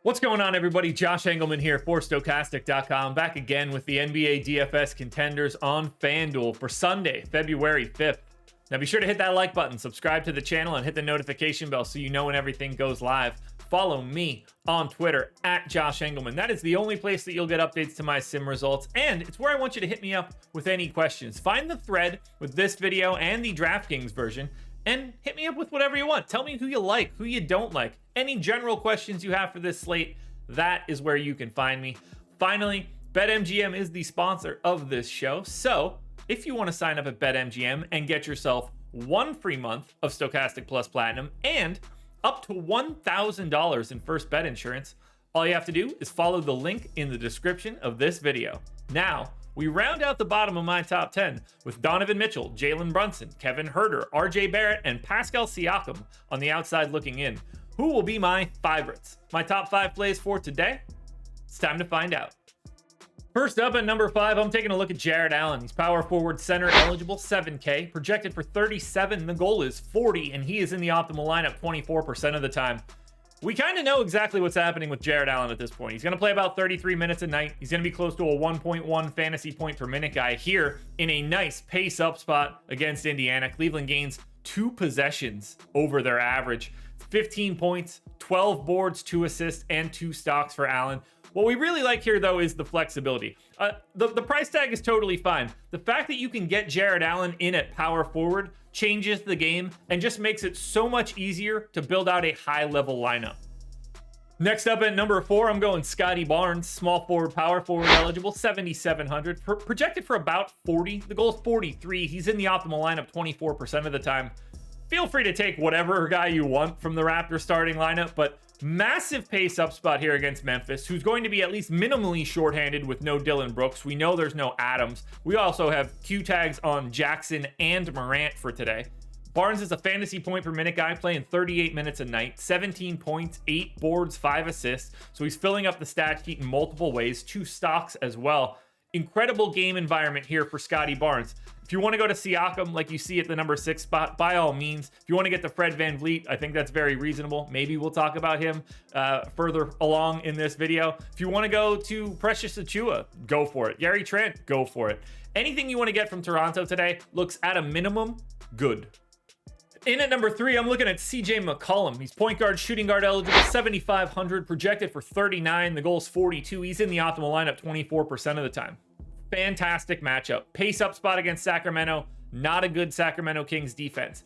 What's going on, everybody? Josh Engleman here for Stokastic.com, back again with the NBA DFS contenders on FanDuel for Sunday, February 5th. Now be sure to hit that like button, subscribe to the channel, and hit the notification bell so you know when everything goes live. Follow me on Twitter at Josh Engleman. That is the only place that you'll get updates to my sim results, and it's where I want you to hit me up with any questions. Find the thread with this video and the DraftKings version, and hit me up with whatever you want. Tell me who you like, who you don't like. Any general questions you have for this slate, that is where you can find me. Finally, BetMGM is the sponsor of this show. So if you want to sign up at BetMGM and get yourself one free month of Stokastic Plus Platinum and up to $1,000 in first bet insurance, all you have to do is follow the link in the description of this video. Now, we round out the bottom of my top 10 with Donovan Mitchell, Jalen Brunson, Kevin Huerter, RJ Barrett, and PASCAL SIAKAM on the outside looking in. Who will be my favorites? My top 5 plays for today? It's time to find out. First up at number 5, I'm taking a look at Jarrett Allen. He's power forward center eligible, 7K, projected for 37. The goal is 40, and he is in the optimal lineup 24% of the time. We kind of know exactly what's happening with Jarrett Allen at this point. He's going to play about 33 minutes a night. He's going to be close to a 1.1 fantasy point per minute guy here in a nice pace up spot against Indiana. Cleveland gains 2 possessions over their average. 15 points, 12 boards, 2 assists, and 2 stocks for Allen. What we really like here, though, is the flexibility. The price tag is totally fine. The fact that you can get Jarrett Allen in at power forward changes the game and just makes it so much easier to build out a high-level lineup. Next up at number 4, I'm going Scottie Barnes, small forward, power forward eligible, 7,700, projected for about 40. The goal is 43. He's in the optimal lineup 24% of the time. Feel free to take whatever guy you want from the Raptors starting lineup, but massive pace up spot here against Memphis, who's going to be at least minimally shorthanded with no Dillon Brooks. We know there's no Adams. We also have Q tags on Jackson and Morant for today. Barnes is a fantasy point per minute guy playing 38 minutes a night, 17 points, 8 boards, 5 assists. So he's filling up the stat sheet in multiple ways, 2 stocks as well. Incredible game environment here for Scottie Barnes. If you want to go to SIAKAM like you see at the number 6 spot, by all means. If you want to get the Fred VanVleet, I think that's very reasonable. Maybe we'll talk about him further along in this video. If you want to go to Precious Achiuwa, go for it. Gary Trent, go for it. Anything you want to get from Toronto today looks at a minimum good. In at number 3, I'm looking at MCCOLLUM. He's point guard, shooting guard eligible, 7,500, projected for 39. The goal is 42. He's in the optimal lineup 24% of the time. Fantastic matchup. Pace up spot against Sacramento. Not a good Sacramento Kings defense.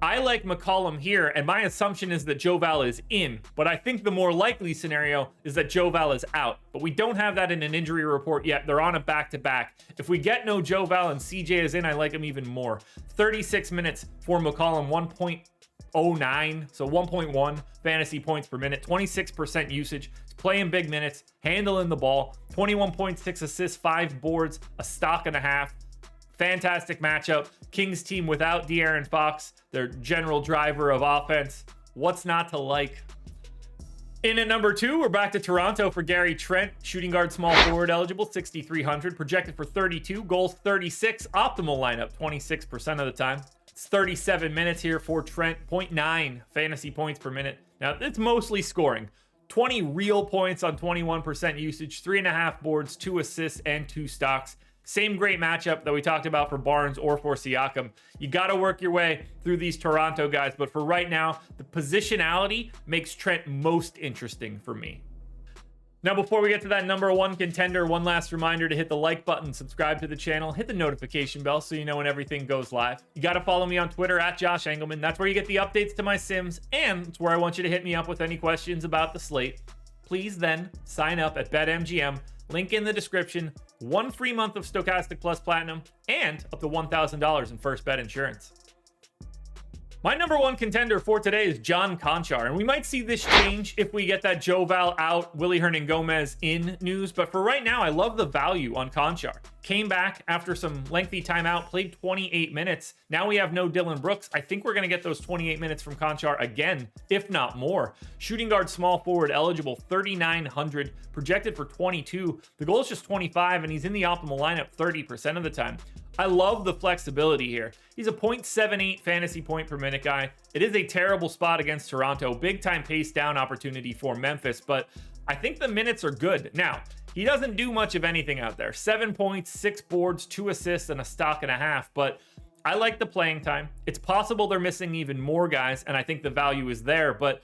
I like McCollum here, and my assumption is that Joe Val is in, but I think the more likely scenario is that Joe Val is out. But we don't have that in an injury report yet. They're on a back-to-back. If we get no Joe Val and CJ is in, I like him even more. 36 minutes for McCollum, 1.09, so 1.1 fantasy points per minute, 26% usage. He's playing big minutes, handling the ball, 21 points, 6 assists, 5 boards, a stock and a half. Fantastic matchup. Kings team without De'Aaron Fox, their general driver of offense. What's not to like? In at number 2, we're back to Toronto for Gary Trent, shooting guard, small forward eligible, 6,300, projected for 32, goals 36, optimal lineup 26% of the time. It's 37 minutes here for Trent, 0.9 fantasy points per minute. Now, it's mostly scoring. 20 real points on 21% usage, 3.5 boards, 2 assists, and 2 stocks. Same great matchup that we talked about for Barnes or for SIAKAM. You got to work your way through these Toronto guys, but for right now, the positionality makes Trent most interesting for me. Now, before we get to that number 1 contender, one last reminder to hit the like button, subscribe to the channel, hit the notification bell so you know when everything goes live. You got to follow me on Twitter at Josh Engleman. That's where you get the updates to my sims, and it's where I want you to hit me up with any questions about the slate. Please then sign up at BetMGM. Link in the description. 1 free month of Stokastic Plus Platinum and up to $1,000 in first bet insurance. My number 1 contender for today is John Konchar, and we might see this change if we get that Joe Val out, Willy Hernangomez in news, but for right now, I love the value on Konchar. Came back after some lengthy timeout, played 28 minutes. Now we have no Dillon Brooks. I think we're going to get those 28 minutes from Konchar again, if not more. Shooting guard, small forward eligible, 3,900, projected for 22. The goal is just 25, and he's in the optimal lineup 30% of the time. I love the flexibility here. He's a 0.78 fantasy point per minute guy. It is a terrible spot against Toronto. Big time pace down opportunity for Memphis, but I think the minutes are good. Now, he doesn't do much of anything out there. 7 points, 6 boards, 2 assists, and a stock and a half, but I like the playing time. It's possible they're missing even more guys, and I think the value is there, but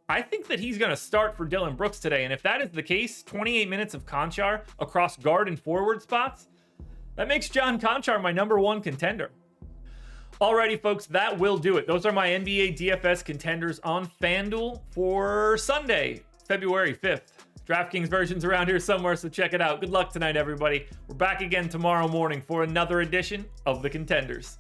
I think that he's going to start for Dillon Brooks today, and if that is the case, 28 minutes of Konchar across guard and forward spots, that makes John Konchar my #1 contender. Alrighty, folks, that will do it. Those are my NBA DFS contenders on FanDuel for Sunday, February 5th. DraftKings version's around here somewhere, so check it out. Good luck tonight, everybody. We're back again tomorrow morning for another edition of the Contenders.